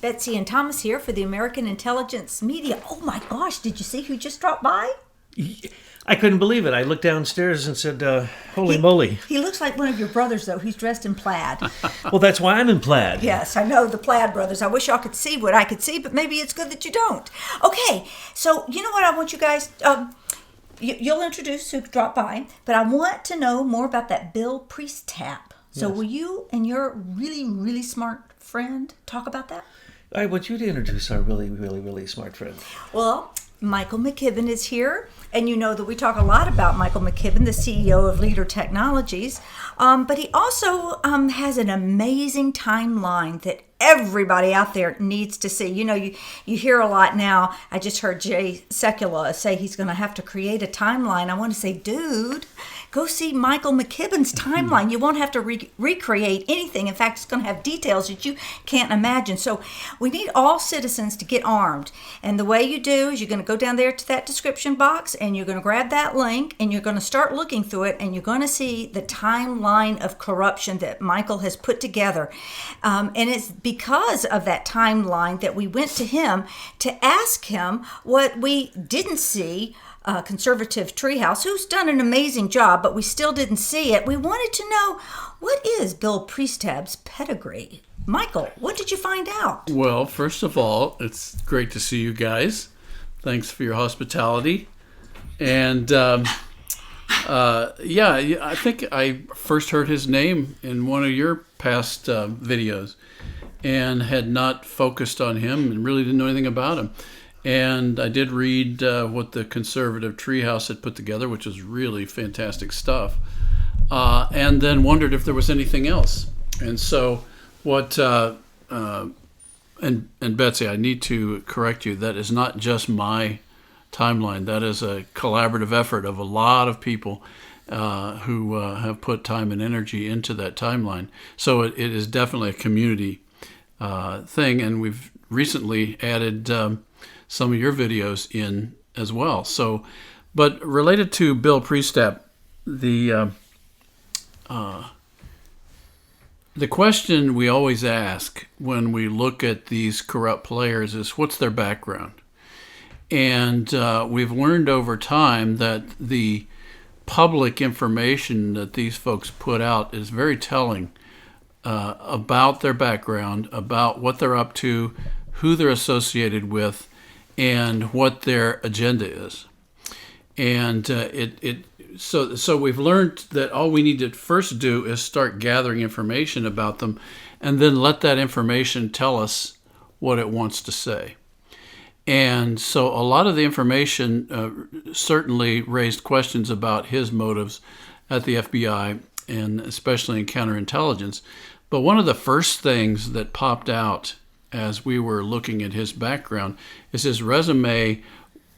Betsy and Thomas here for the American Intelligence Media. Oh my gosh, did you see who just dropped by? I couldn't believe it. I looked downstairs and said, holy moly. He looks like one of your brothers, though. He's dressed in plaid. Well, that's why I'm in plaid. Yes, I know, the Plaid brothers. I wish y'all could see what I could see, but maybe it's good that you don't. Okay, so you know what I want you guys... You'll introduce who dropped by, but I want to know more about that Bill Priestap. So will you and your really, really smart friend talk about that? I want you to introduce our really, really, really smart friend. Well, Michael McKibben is here, and you know that we talk a lot about Michael McKibben, the CEO of Leader Technologies, but he also has an amazing timeline that everybody out there needs to see. You know, you hear a lot now. I just heard Jay Sekulow say he's going to have to create a timeline. I want to say, dude, go see Michael McKibben's timeline. You won't have to recreate anything. In fact, it's going to have details that you can't imagine. So we need all citizens to get armed. And the way you do is you're going to go down there to that description box and you're going to grab that link and you're going to start looking through it and you're going to see the timeline of corruption that Michael has put together. And it's because of that timeline that we went to him to ask him what we didn't see. Conservative Treehouse, who's done an amazing job, but we still didn't see it. We wanted to know, what is Bill Priestap's pedigree? Michael, what did you find out? Well, first of all, it's great to see you guys. Thanks for your hospitality. And I think I first heard his name in one of your past videos and had not focused on him and really didn't know anything about him. And I did read what the Conservative Treehouse had put together, which is really fantastic stuff, and then wondered if there was anything else. And so what, and Betsy, I need to correct you, that is not just my timeline. That is a collaborative effort of a lot of people who have put time and energy into that timeline. So it is definitely a community thing, and we've recently added some of your videos in as well. So, but related to Bill Priestap, the question we always ask when we look at these corrupt players is, what's their background? And we've learned over time that the public information that these folks put out is very telling about their background, about what they're up to, who they're associated with, and what their agenda is. And so we've learned that all we need to first do is start gathering information about them and then let that information tell us what it wants to say. And so a lot of the information certainly raised questions about his motives at the FBI and especially in counterintelligence. But one of the first things that popped out as we were looking at his background is his resume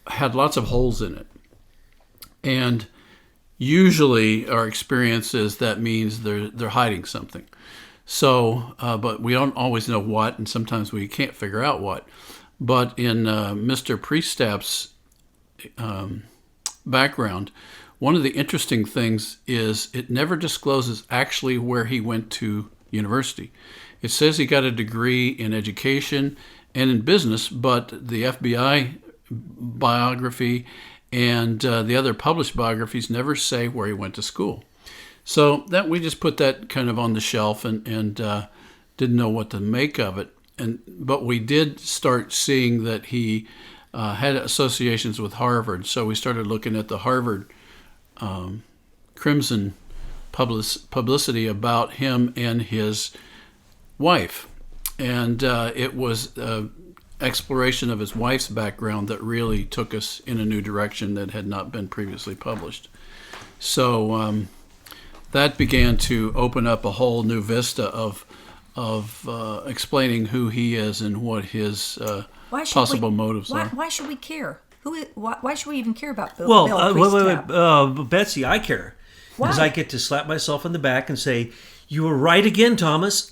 had lots of holes in it. And usually our experience is that means they're hiding something. So, but we don't always know what, and sometimes we can't figure out what. But in Mr. Priestap's background, one of the interesting things is it never discloses actually where he went to university. It says he got a degree in education and in business, but the FBI biography and the other published biographies never say where he went to school. So that we just put that kind of on the shelf and didn't know what to make of it. But we did start seeing that he had associations with Harvard. So we started looking at the Harvard Crimson publicity about him and his wife. And it was exploration of his wife's background that really took us in a new direction that had not been previously published. So that began to open up a whole new vista of explaining who he is and what his possible motives are. Why should we care? Why should we even care about Bill Priestap? Wait, Betsy, I care. Because I get to slap myself on the back and say, you were right again, Thomas.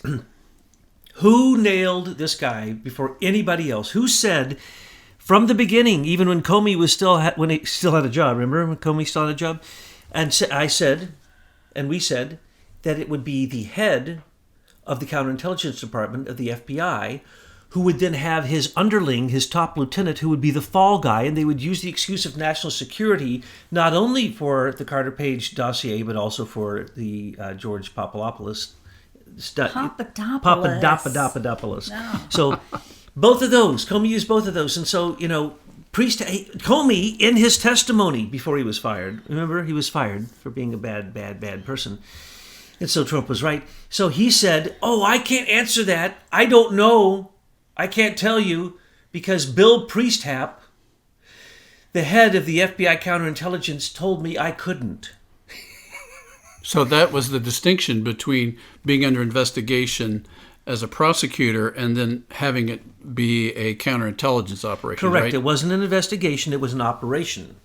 Who nailed this guy before anybody else? Who said from the beginning, even when Comey was when he still had a job, remember when Comey still had a job? And I said, and we said, that it would be the head of the counterintelligence department of the FBI who would then have his underling, his top lieutenant, who would be the fall guy, and they would use the excuse of national security, not only for the Carter Page dossier, but also for the George Papadopoulos. Papadopoulos. No. So both of those, Comey used both of those. And so, Comey, in his testimony before he was fired, remember, he was fired for being a bad person. And so Trump was right. So he said, I can't answer that. I don't know. I can't tell you because Bill Priestap, the head of the FBI counterintelligence, told me I couldn't. So that was the distinction between being under investigation as a prosecutor and then having it be a counterintelligence operation. Correct. Right? It wasn't an investigation. It was an operation.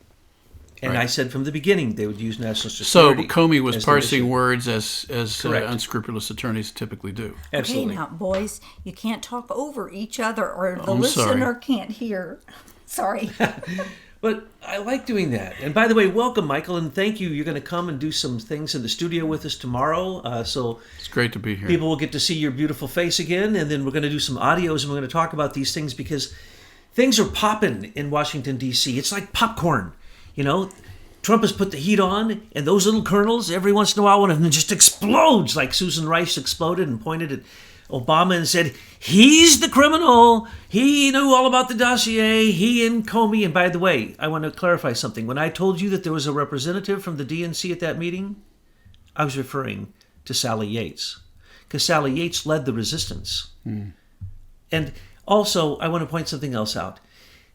And Right. I said from the beginning they would use national So security. Comey was as the parsing issue. words as Correct. unscrupulous attorneys typically do. Absolutely. Okay, now, boys, you can't talk over each other or the I'm sorry. listener can't hear. Sorry. But I like doing that. And by the way, welcome, Michael, and thank you. You're going to come and do some things in the studio with us tomorrow. So It's great to be here. people will get to see your beautiful face again. And then we're going to do some audios and we're going to talk about these things because things are popping in Washington, D.C. It's like popcorn, Trump has put the heat on, and those little kernels, every once in a while, one of them just explodes, like Susan Rice exploded and pointed at Obama and said, he's the criminal. He knew all about the dossier. He and Comey. And by the way, I want to clarify something. When I told you that there was a representative from the DNC at that meeting, I was referring to Sally Yates, because Sally Yates led the resistance. And also, I want to point something else out.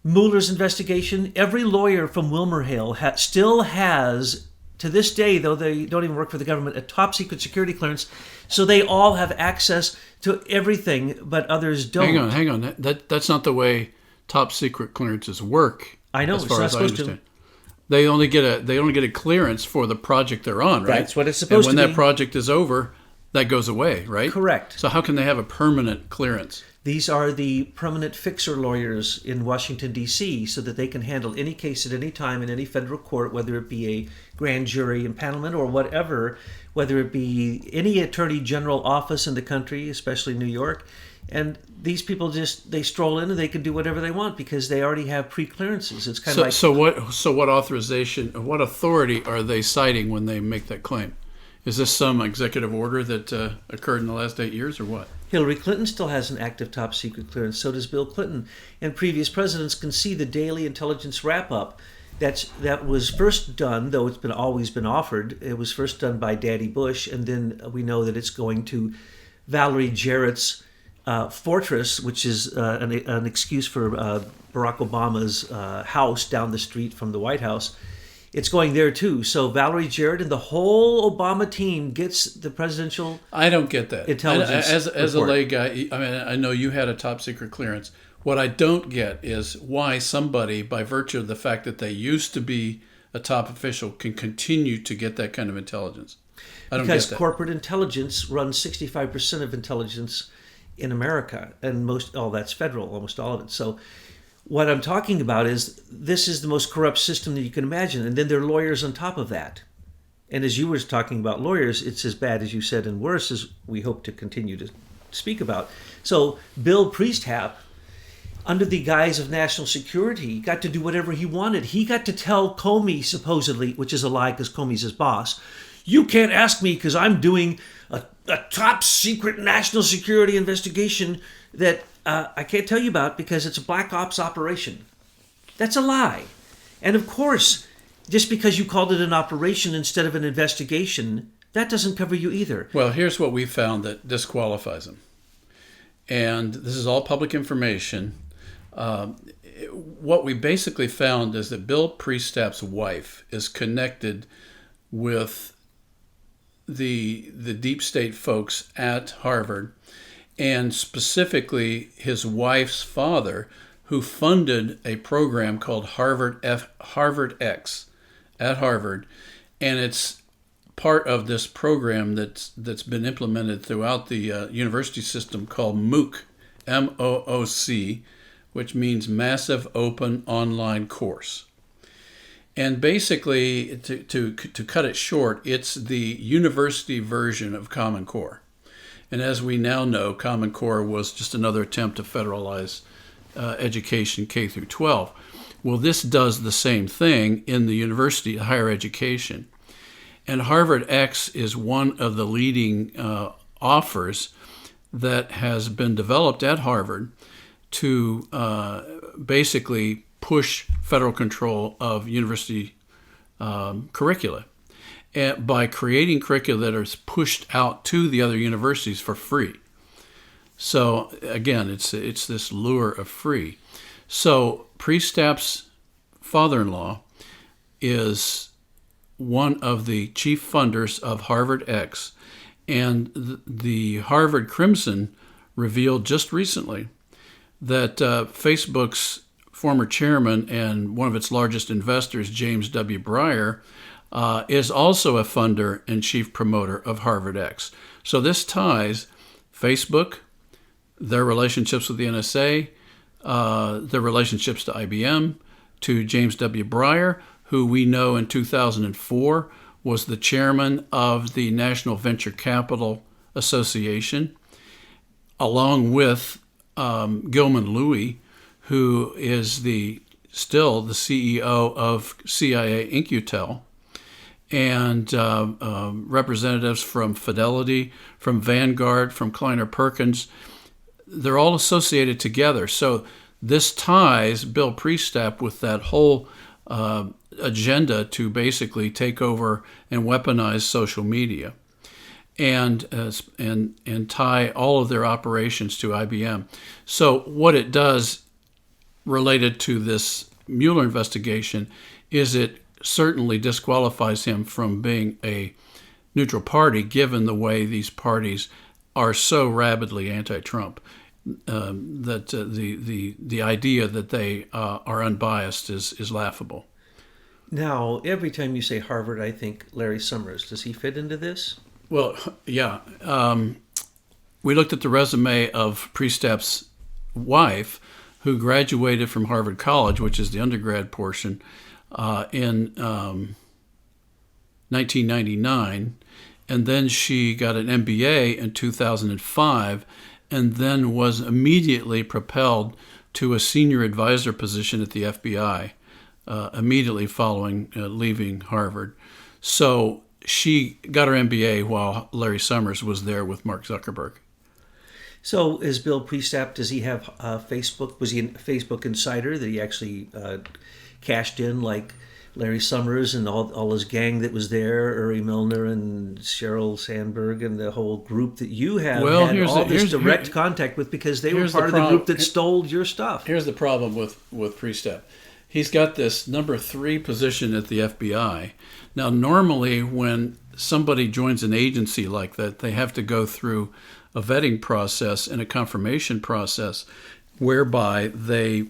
Mueller's investigation, every lawyer from WilmerHale still has, to this day, though they don't even work for the government, a top secret security clearance. So they all have access to everything, but others don't. Hang on. That's not the way top secret clearances work. I know, as it's far not as I supposed to. understand. They only get a clearance for the project they're on, right? That's what it's supposed and to when be. that project is over, that goes away, right? Correct. So how can they have a permanent clearance? These are the permanent fixer lawyers in Washington, D.C., so that they can handle any case at any time in any federal court, whether it be a grand jury impanelment or whatever, whether it be any attorney general office in the country, especially New York. And these people they stroll in and they can do whatever they want because they already have pre-clearances. It's kind of like... So what authorization, what authority are they citing when they make that claim? Is this some executive order that occurred in the last 8 years or what? Hillary Clinton still has an active top secret clearance. So does Bill Clinton. And previous presidents can see the daily intelligence wrap-up that was first done, though it's always been offered. It was first done by Daddy Bush, and then we know that it's going to Valerie Jarrett's fortress, which is an excuse for Barack Obama's house down the street from the White House. It's going there too. So Valerie Jarrett and the whole Obama team gets the presidential. I don't get that. Intelligence as a report. lay guy, I mean, I know you had a top secret clearance. What I don't get is why somebody, by virtue of the fact that they used to be a top official, can continue to get that kind of intelligence. I don't Because get that. corporate intelligence runs 65% of intelligence in America, and that's federal, almost all of it. So what I'm talking about is this is the most corrupt system that you can imagine, and then there are lawyers on top of that. And as you were talking about lawyers, it's as bad as you said and worse, as we hope to continue to speak about. So Bill Priestap, under the guise of national security, got to do whatever he wanted. He got to tell Comey, supposedly, which is a lie because Comey's his boss, you can't ask me because I'm doing a top secret national security investigation that I can't tell you about because it's a black ops operation. That's a lie. And of course, just because you called it an operation instead of an investigation, that doesn't cover you either. Well, here's what we found that disqualifies him. And this is all public information. What we basically found is that Bill Priestap's wife is connected with the deep state folks at Harvard, and specifically his wife's father, who funded a program called Harvard X at Harvard, and it's part of this program that's been implemented throughout the university system called M.O.O.C, M-O-O-C, which means Massive Open Online Course. And basically, to cut it short, it's the university version of Common Core. And as we now know, Common Core was just another attempt to federalize education K through 12. Well, this does the same thing in the university, higher education. And Harvard X is one of the leading offers that has been developed at Harvard to basically push federal control of university curricula, and by creating curricula that are pushed out to the other universities for free. So again, it's this lure of free. So Priestap's father-in-law is one of the chief funders of Harvard X, and the Harvard Crimson revealed just recently that Facebook's former chairman and one of its largest investors, James W. Breyer, is also a funder and chief promoter of Harvard X. So this ties Facebook, their relationships with the NSA, their relationships to IBM, to James W. Breyer, who we know in 2004 was the chairman of the National Venture Capital Association, along with Gilman Louie, who is still the CEO of CIA Incutel, and representatives from Fidelity, from Vanguard, from Kleiner Perkins. They're all associated together. So this ties Bill Priestap with that whole agenda to basically take over and weaponize social media, and tie all of their operations to IBM. So what it does, related to this Mueller investigation, is it certainly disqualifies him from being a neutral party, given the way these parties are so rabidly anti-Trump. That the idea that they are unbiased is laughable. Now, every time you say Harvard, I think Larry Summers. Does he fit into this? Well, yeah. We looked at the resume of Priestap's wife, who graduated from Harvard College, which is the undergrad portion, in 1999. And then she got an MBA in 2005, and then was immediately propelled to a senior advisor position at the FBI, immediately following leaving Harvard. So she got her MBA while Larry Summers was there with Mark Zuckerberg. So is Bill Priestap, does he have Facebook? Was he a Facebook insider that he actually cashed in like Larry Summers and all his gang that was there, Uri Milner and Sheryl Sandberg and the whole group that you had all this direct contact with, because they were part of the group that stole your stuff? Here's the problem with Priestap. He's got this number 3 position at the FBI. Now, normally when somebody joins an agency like that, they have to go through a vetting process and a confirmation process whereby they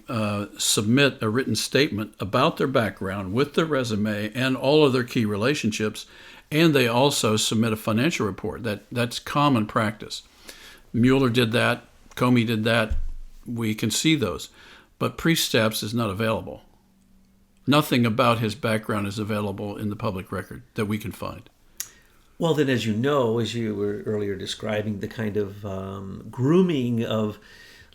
submit a written statement about their background with their resume and all of their key relationships, and they also submit a financial report. That's common practice. Mueller did that, Comey did that, we can see those. But Priestap's is not available. Nothing about his background is available in the public record that we can find. Well, then, as you know, as you were earlier describing, the kind of grooming of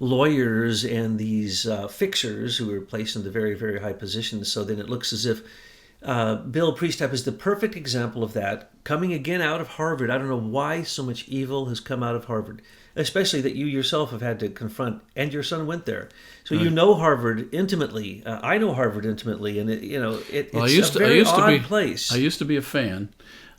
lawyers and these fixers who are placed into very, very high positions. So then it looks as if Bill Priestap is the perfect example of that, coming again out of Harvard. I don't know why so much evil has come out of Harvard, especially that you yourself have had to confront, and your son went there. So you know Harvard intimately. I know Harvard intimately, and it's a very odd place. I used to be a fan.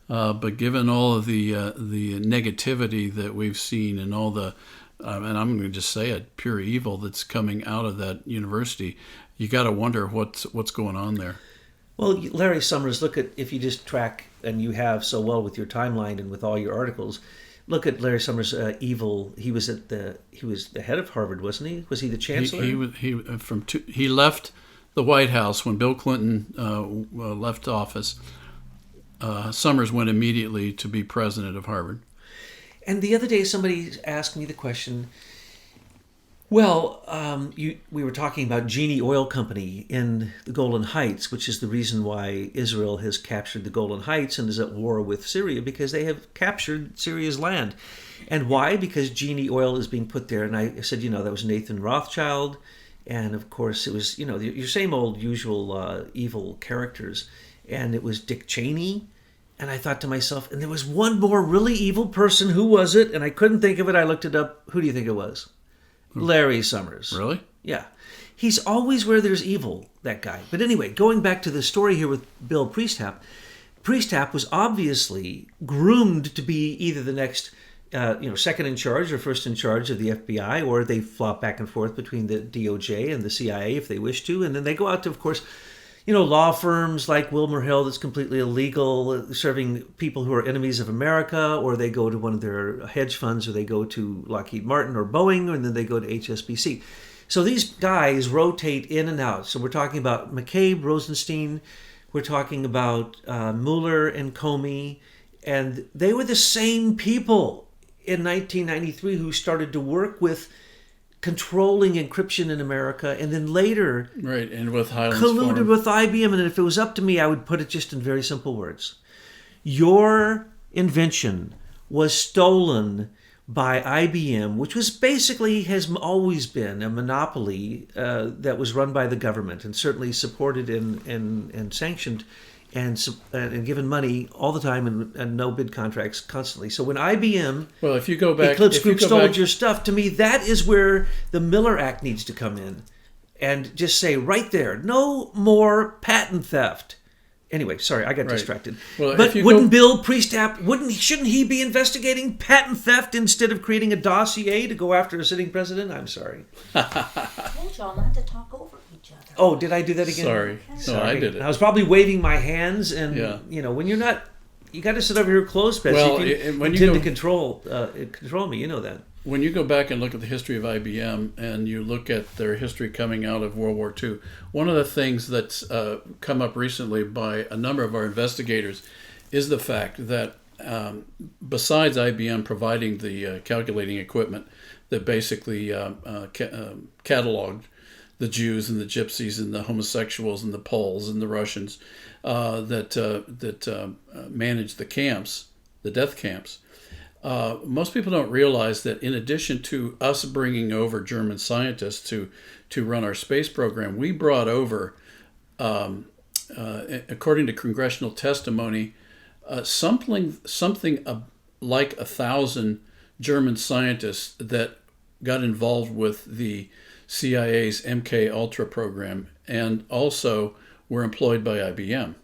But given all of the negativity that we've seen and all the, and I'm going to just say it, pure evil that's coming out of that university, you got to wonder what's going on there. Well, Larry Summers, look at, if you just track, and you have so well with your timeline and with all your articles, look at Larry Summers' evil. He was the head of Harvard, wasn't he? Was he the chancellor? He left the White House when Bill Clinton left office. Summers went immediately to be president of Harvard. And the other day, somebody asked me the question, well, we were talking about Genie Oil Company in the Golan Heights, which is the reason why Israel has captured the Golan Heights and is at war with Syria, because they have captured Syria's land. And why? Because Genie Oil is being put there. And I said, that was Nathan Rothschild. And of course, it was, your same old usual evil characters. And it was Dick Cheney. And I thought to myself, and there was one more really evil person. Who was it? And I couldn't think of it. I looked it up. Who do you think it was? Larry Summers. Really? Yeah. He's always where there's evil, that guy. But anyway, going back to the story here with Bill Priestap. Priestap was obviously groomed to be either the next, second in charge or first in charge of the FBI, or they flop back and forth between the DOJ and the CIA if they wish to. And then they go out to, of course, law firms like Wilmer Hill that's completely illegal, serving people who are enemies of America, or they go to one of their hedge funds, or they go to Lockheed Martin or Boeing, and then they go to HSBC. So these guys rotate in and out. So we're talking about McCabe, Rosenstein, we're talking about Mueller and Comey, and they were the same people in 1993 who started to work with controlling encryption in America, and then later right, and with Highlands colluded Farm. with IBM. And if it was up to me, I would put it just in very simple words. Your invention was stolen by IBM, which was basically, has always been a monopoly that was run by the government and certainly supported and sanctioned and given money all the time and no bid contracts constantly. So when IBM, well, if you go back, Eclipse Group stole your stuff, to me, that is where the Miller Act needs to come in and just say right there, no more patent theft. Anyway, sorry, I got distracted. Well, but wouldn't Bill Priestap, shouldn't he be investigating patent theft instead of creating a dossier to go after a sitting president? I'm sorry. I told y'all not to talk over each other. Oh, did I do that again? Sorry. Sorry. No, I did it. I was probably waving my hands, and when you're not, you got to sit over here close, Betsy. Well, when you tend to control me, you know that. When you go back and look at the history of IBM and you look at their history coming out of World War II, one of the things that's come up recently by a number of our investigators is the fact that besides IBM providing the calculating equipment that basically cataloged the Jews and the Gypsies and the homosexuals and the Poles and the Russians that managed the camps, the death camps, most people don't realize that in addition to us bringing over German scientists to run our space program, we brought over, according to congressional testimony, something like 1,000 German scientists that got involved with the CIA's MK Ultra program and also were employed by IBM.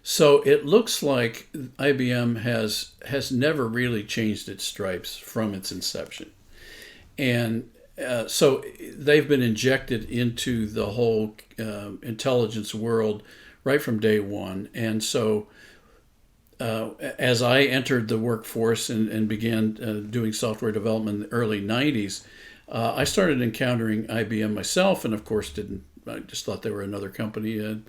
So it looks like IBM has never really changed its stripes from its inception. And so they've been injected into the whole intelligence world right from day one. And so as I entered the workforce and began doing software development in the early 90s, I started encountering IBM myself, and of course I just thought they were another company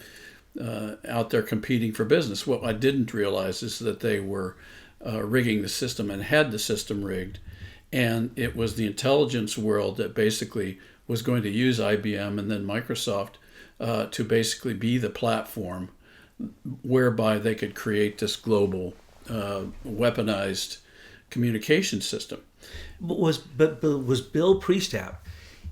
out there competing for business. What I didn't realize is that they were rigging the system and had the system rigged, and it was the intelligence world that basically was going to use IBM and then Microsoft to basically be the platform whereby they could create this global weaponized communication system. But was Bill Priestap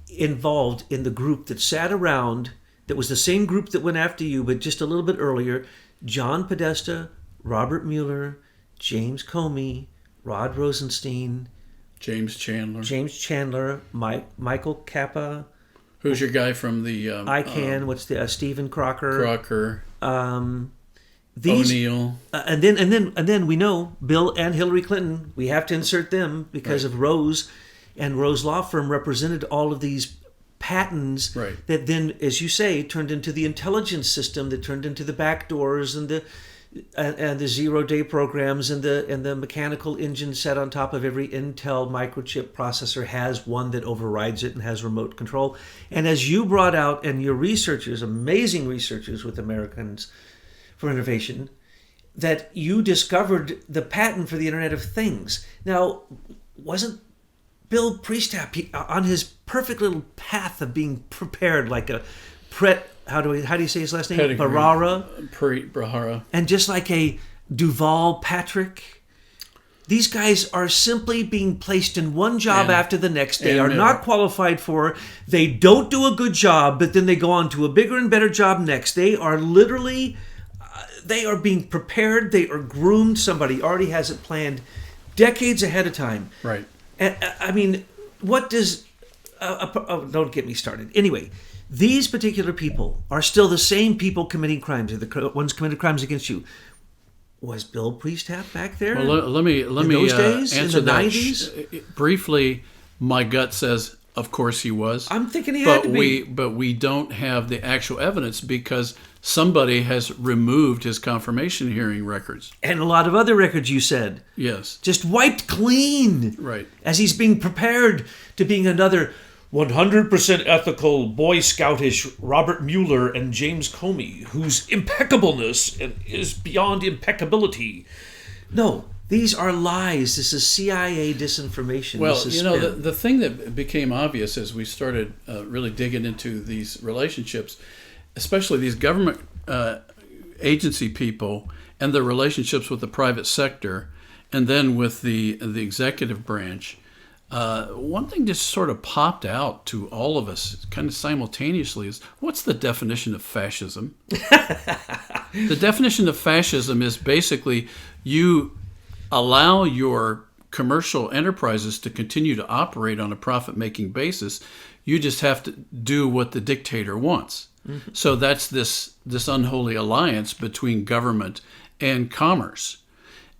involved in the group that sat around, that was the same group that went after you, but just a little bit earlier? John Podesta, Robert Mueller, James Comey, Rod Rosenstein, James Chandler, Michael Kappa. Who's your guy from the ICANN? What's the Stephen Crocker? O'Neill, and then we know Bill and Hillary Clinton. We have to insert them because of Rose, and Rose Law Firm represented all of these patents that then, as you say, turned into the intelligence system, that turned into the backdoors and the zero-day programs and the mechanical engine set on top of every Intel microchip processor has one that overrides it and has remote control. And as you brought out, and your researchers, amazing researchers with Americans for Innovation, that you discovered the patent for the Internet of Things. Now, wasn't Bill Priestap on his perfect little path of being prepared like a how do you say his last name? Barara. Brahara. And just like a Duval Patrick, These guys are simply being placed in one job after the next. They are not qualified for. They don't do a good job, but then they go on to a bigger and better job next. They are literally, they are being prepared. They are groomed. Somebody already has it planned decades ahead of time. Right. And, I mean, what does... don't get me started. Anyway, these particular people are still the same people committing crimes. They're the ones committed crimes against you. Was Bill Priestap back there? Well, let me those days, answer in the that 90s? Briefly. My gut says, of course, he was. I'm thinking he had to be. But we don't have the actual evidence because somebody has removed his confirmation hearing records. And a lot of other records, you said. Yes. Just wiped clean. Right. As he's being prepared to being another 100% ethical, Boy Scoutish Robert Mueller and James Comey, whose impeccableness is beyond impeccability. No, these are lies. This is CIA disinformation. Well, this is you know, spin. the thing that became obvious as we started really digging into these relationships, especially these government agency people and their relationships with the private sector, and then with the executive branch, one thing just sort of popped out to all of us kind of simultaneously is, what's the definition of fascism? The definition of fascism is basically you allow your commercial enterprises to continue to operate on a profit-making basis. You just have to do what the dictator wants. Mm-hmm. So that's this unholy alliance between government and commerce.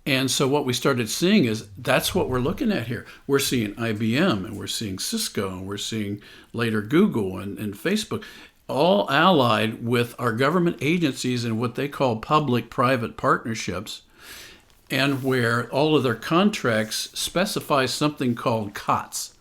And so what we started seeing is that's what we're looking at here. We're seeing IBM, and we're seeing Cisco, and we're seeing later Google and Facebook, all allied with our government agencies in what they call public-private partnerships, and where all of their contracts specify something called COTS,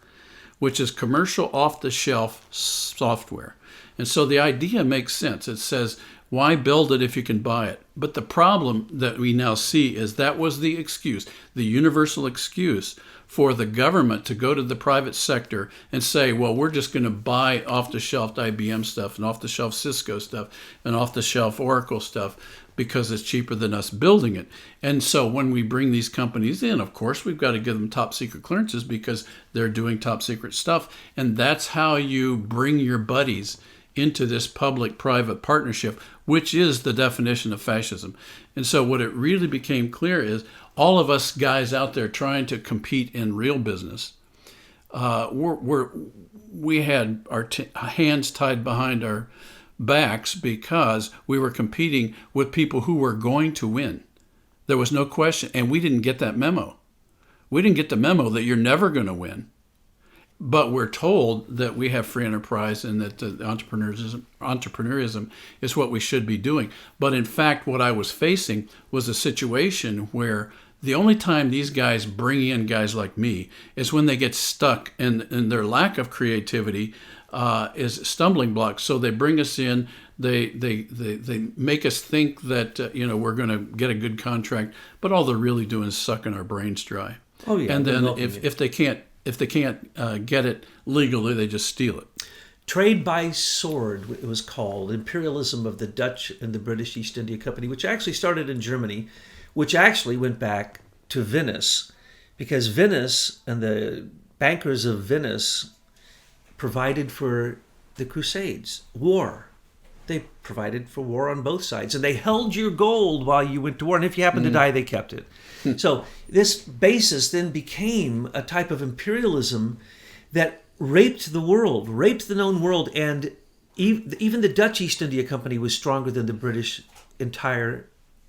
which is commercial off-the-shelf software. And so the idea makes sense. It says, why build it if you can buy it? But the problem that we now see is that was the excuse, the universal excuse for the government to go to the private sector and say, well, we're just going to buy off-the-shelf IBM stuff and off-the-shelf Cisco stuff and off-the-shelf Oracle stuff because it's cheaper than us building it. And so when we bring these companies in, of course, we've got to give them top secret clearances because they're doing top secret stuff. And that's how you bring your buddies into this public-private partnership, which is the definition of fascism. And so what it really became clear is all of us guys out there trying to compete in real business, we had our hands tied behind our backs because we were competing with people who were going to win. There was no question, and we didn't get that memo. We didn't get the memo that you're never going to win. But we're told that we have free enterprise and that entrepreneurism is what we should be doing. But in fact, what I was facing was a situation where the only time these guys bring in guys like me is when they get stuck, and their lack of creativity is a stumbling block. So they bring us in, they make us think that we're going to get a good contract, but all they're really doing is sucking our brains dry. Oh yeah. And then if they can't get it legally, they just steal it. Trade by sword, it was called. Imperialism of the Dutch and the British East India Company, which actually started in Germany, which actually went back to Venice, because Venice and the bankers of Venice provided for the Crusades, war. They provided for war on both sides, and they held your gold while you went to war, and if you happened to die, they kept it. So this basis then became a type of imperialism that raped the world, raped the known world, and even the Dutch East India Company was stronger than the British entire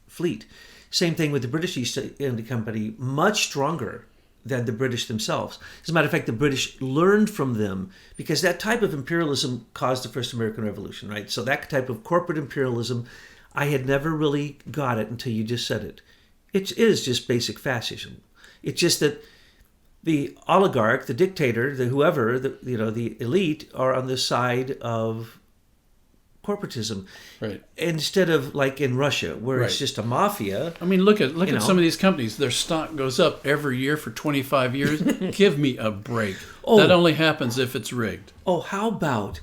fleet. Same thing with the British East India Company, much stronger than the British themselves. As a matter of fact, the British learned from them because that type of imperialism caused the first American Revolution, right? So that type of corporate imperialism, I had never really got it until you just said it. It is just basic fascism. It's just that the oligarch, the dictator, the whoever, the elite are on the side of corporatism, right? Instead of like in Russia, where right. It's just a mafia. I mean, look at some of these companies. Their stock goes up every year for 25 years. Give me a break. Oh, that only happens if it's rigged. Oh, how about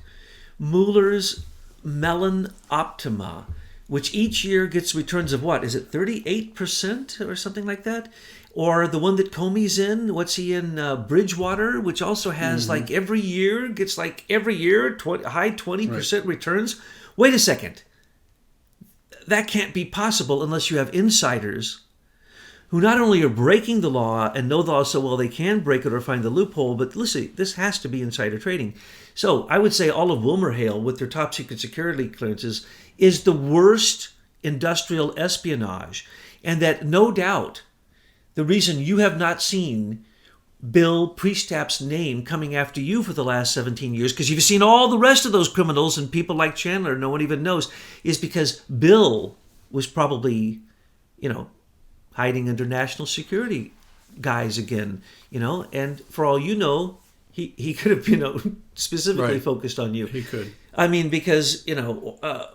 Mueller's Melon Optima, which each year gets returns of what? Is it 38% or something like that? Or the one that Comey's in, what's he in? Bridgewater, which also has like every year, high 20% returns. Wait a second. That can't be possible unless you have insiders who not only are breaking the law and know the law so well they can break it or find the loophole, but listen, this has to be insider trading. So I would say all of WilmerHale, with their top secret security clearances, is the worst industrial espionage. And that no doubt the reason you have not seen Bill Priestap's name coming after you for the last 17 years, because you've seen all the rest of those criminals and people like Chandler no one even knows, is because Bill was probably, hiding under national security guise again, and for all you know, he could have, specifically focused on you. He could. I mean, because,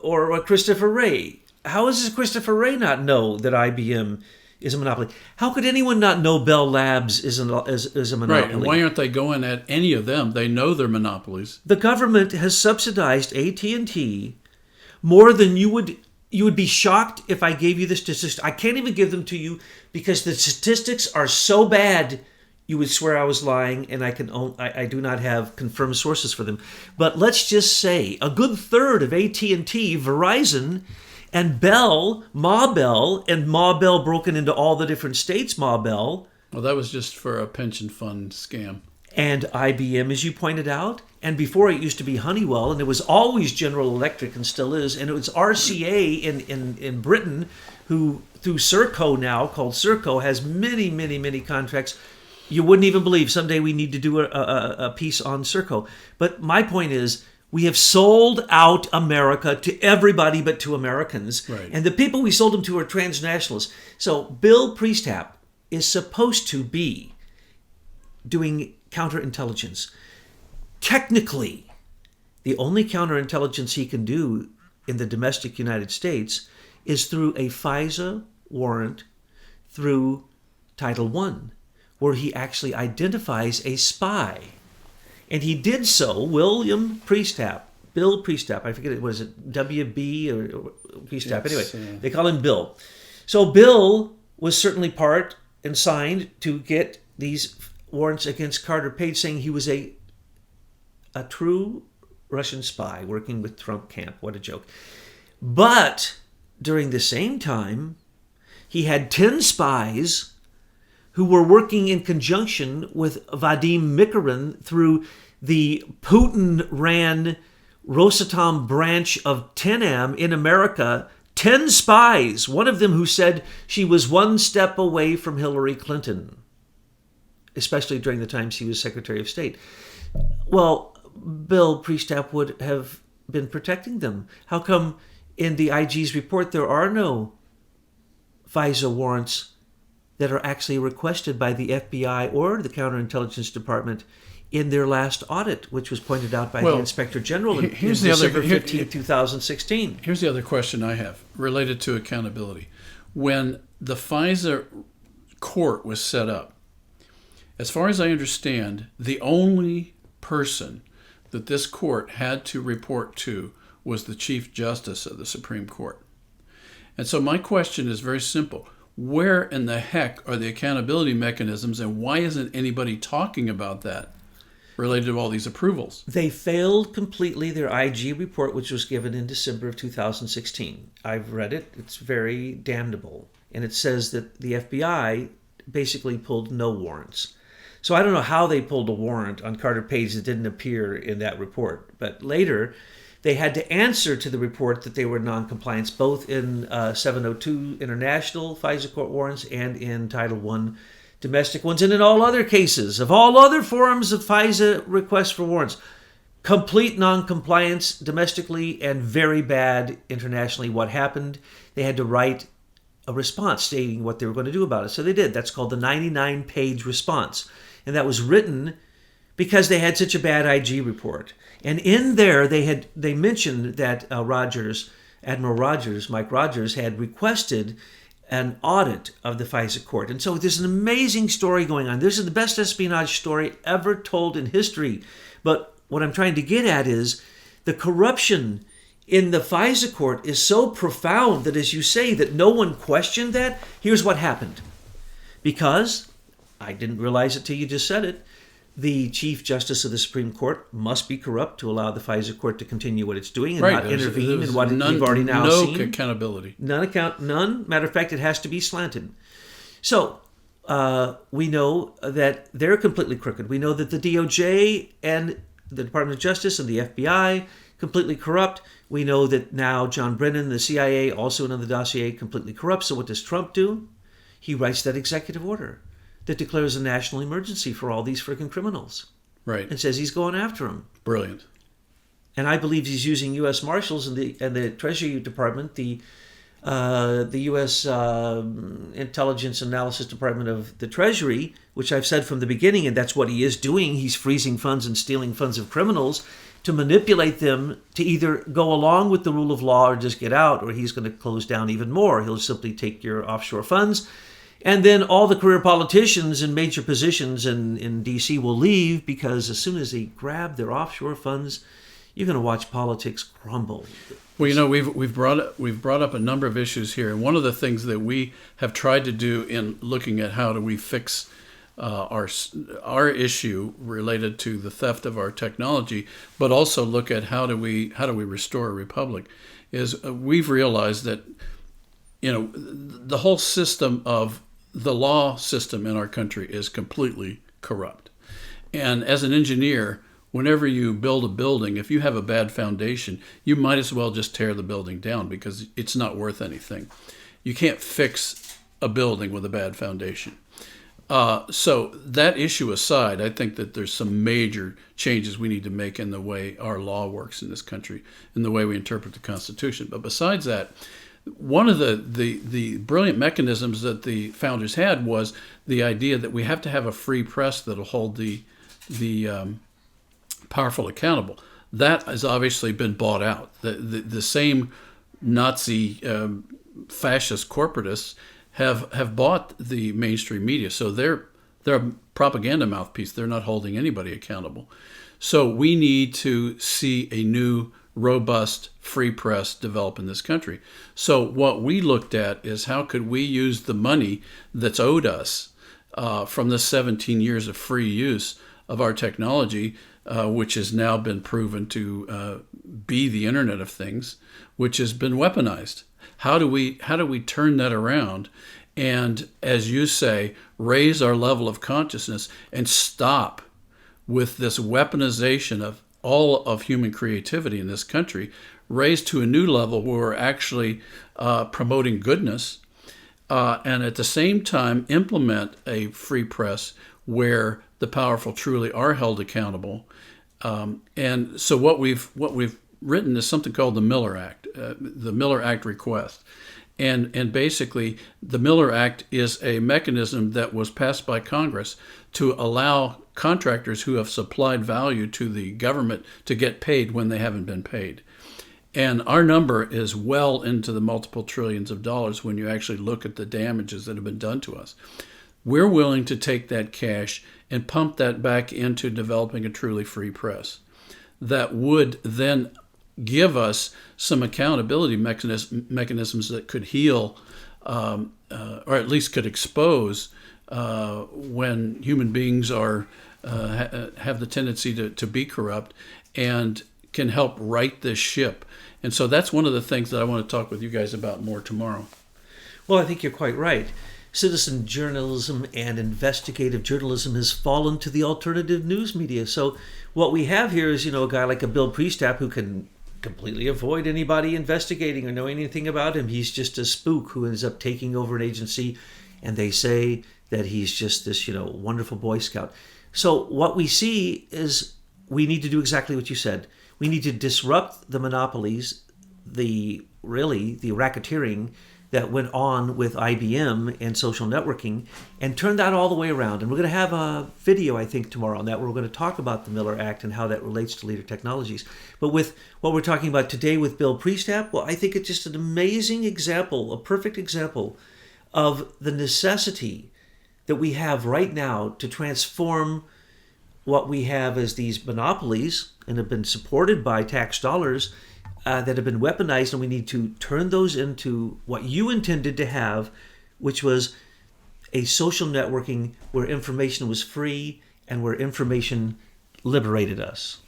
or Christopher Wray. How does Christopher Wray not know that IBM is a monopoly? How could anyone not know Bell Labs is a monopoly? Right, and why aren't they going at any of them? They know they're monopolies. The government has subsidized AT&T more than you would be shocked if I gave you the statistics. I can't even give them to you because the statistics are so bad you would swear I was lying, and I do not have confirmed sources for them. But let's just say a good third of AT&T, Verizon, and Bell, Ma Bell, and Ma Bell broken into all the different states, Ma Bell. Well, that was just for a pension fund scam. And IBM, as you pointed out. And before it used to be Honeywell, and it was always General Electric and still is. And it was RCA in Britain, who through Serco now, called Serco, has many, many, many contracts. You wouldn't even believe. Someday we need to do a piece on Serco. But my point is, we have sold out America to everybody but to Americans. Right. And the people we sold them to are transnationalists. So Bill Priestap is supposed to be doing counterintelligence. Technically, the only counterintelligence he can do in the domestic United States is through a FISA warrant through Title I, where he actually identifies a spy. And he did so, Bill Priestap, I forget it, was it WB or Priestap? Yes, Anyway, they call him Bill. So Bill was certainly part and signed to get these warrants against Carter Page, saying he was a true Russian spy working with Trump camp. What a joke. But during the same time, he had 10 spies who were working in conjunction with Vadim Mikorin through the Putin-ran Rosatom branch of TENAM in America. 10 spies, one of them who said she was one step away from Hillary Clinton, especially during the time she was Secretary of State. Well, Bill Priestap would have been protecting them. How come in the IG's report there are no FISA warrants that are actually requested by the FBI or the Counterintelligence Department in their last audit, which was pointed out by the Inspector General in December 15, 2016? Here's the other question I have related to accountability. When the FISA court was set up, as far as I understand, the only person that this court had to report to was the Chief Justice of the Supreme Court. And so my question is very simple. Where in the heck are the accountability mechanisms, and why isn't anybody talking about that related to all these approvals? They failed completely their IG report, which was given in December of 2016. I've read it. It's very damnable. And it says that the FBI basically pulled no warrants. So I don't know how they pulled a warrant on Carter Page that didn't appear in that report. But later, they had to answer to the report that they were non-compliance, both in 702 international FISA court warrants and in Title I domestic ones, and in all other cases of all other forms of FISA requests for warrants. Complete non-compliance domestically and very bad internationally. What happened? They had to write a response stating what they were going to do about it. So they did. That's called the 99-page response. And that was written because they had such a bad IG report. And in there, they mentioned that Admiral Rogers, Mike Rogers, had requested an audit of the FISA court. And so there's an amazing story going on. This is the best espionage story ever told in history. But what I'm trying to get at is the corruption in the FISA court is so profound that, as you say, that no one questioned that. Here's what happened. Because, I didn't realize it till you just said it, the Chief Justice of the Supreme Court must be corrupt to allow the FISA court to continue what it's doing and not intervene in what we've already now seen. No accountability. None. Matter of fact, it has to be slanted. So, we know that they're completely crooked. We know that the DOJ and the Department of Justice and the FBI completely corrupt. We know that now John Brennan, the CIA, also in on the dossier, completely corrupt. So what does Trump do? He writes that executive order that declares a national emergency for all these freaking criminals. Right. And says he's going after them. Brilliant. And I believe he's using U.S. Marshals and the Treasury Department, the U.S. Intelligence Analysis Department of the Treasury, which I've said from the beginning, and that's what he is doing. He's freezing funds and stealing funds of criminals to manipulate them to either go along with the rule of law or just get out, or he's going to close down even more. He'll simply take your offshore funds. And then all the career politicians in major positions in D.C. will leave, because as soon as they grab their offshore funds, you're going to watch politics crumble. Well, you know, we've brought up a number of issues here, and one of the things that we have tried to do in looking at how do we fix our issue related to the theft of our technology, but also look at how do we restore a republic, is we've realized that, you know, the whole system of the law system in our country is completely corrupt. And as an engineer, whenever you build a building, if you have a bad foundation, you might as well just tear the building down, because it's not worth anything. You can't fix a building with a bad foundation. So that issue aside, I think that there's some major changes we need to make in the way our law works in this country, in the way we interpret the Constitution. But besides that, one of the brilliant mechanisms that the founders had was the idea that we have to have a free press that'll hold the powerful accountable. That has obviously been bought out. The same Nazi fascist corporatists have bought the mainstream media, so they're a propaganda mouthpiece. They're not holding anybody accountable. So we need to see a new, robust, free press develop in this country. So what we looked at is how could we use the money that's owed us from the 17 years of free use of our technology, which has now been proven to be the Internet of Things, which has been weaponized. How do we turn that around and, as you say, raise our level of consciousness and stop with this weaponization of all of human creativity in this country, raise to a new level where we're actually promoting goodness, and at the same time implement a free press where the powerful truly are held accountable. And so what we've written is something called the Miller Act, the Miller Act request. And basically, the Miller Act is a mechanism that was passed by Congress to allow contractors who have supplied value to the government to get paid when they haven't been paid. And our number is well into the multiple trillions of dollars when you actually look at the damages that have been done to us. We're willing to take that cash and pump that back into developing a truly free press that would then give us some accountability mechanisms that could heal or at least could expose when human beings are have the tendency to be corrupt, and can help right this ship. And so that's one of the things that I want to talk with you guys about more tomorrow. Well, I think you're quite right. Citizen journalism and investigative journalism has fallen to the alternative news media. So what we have here is, a guy like a Bill Priestap who can completely avoid anybody investigating or knowing anything about him. He's just a spook who ends up taking over an agency, and they say that he's just this, wonderful Boy Scout. So what we see is we need to do exactly what you said. We need to disrupt the monopolies, the racketeering that went on with IBM and social networking, and turn that all the way around. And we're going to have a video, I think, tomorrow on that, where we're going to talk about the Miller Act and how that relates to leader technologies. But with what we're talking about today with Bill Priestap, well, I think it's just an amazing example, a perfect example of the necessity that we have right now to transform what we have as these monopolies and have been supported by tax dollars that have been weaponized, and we need to turn those into what you intended to have, which was a social networking where information was free and where information liberated us.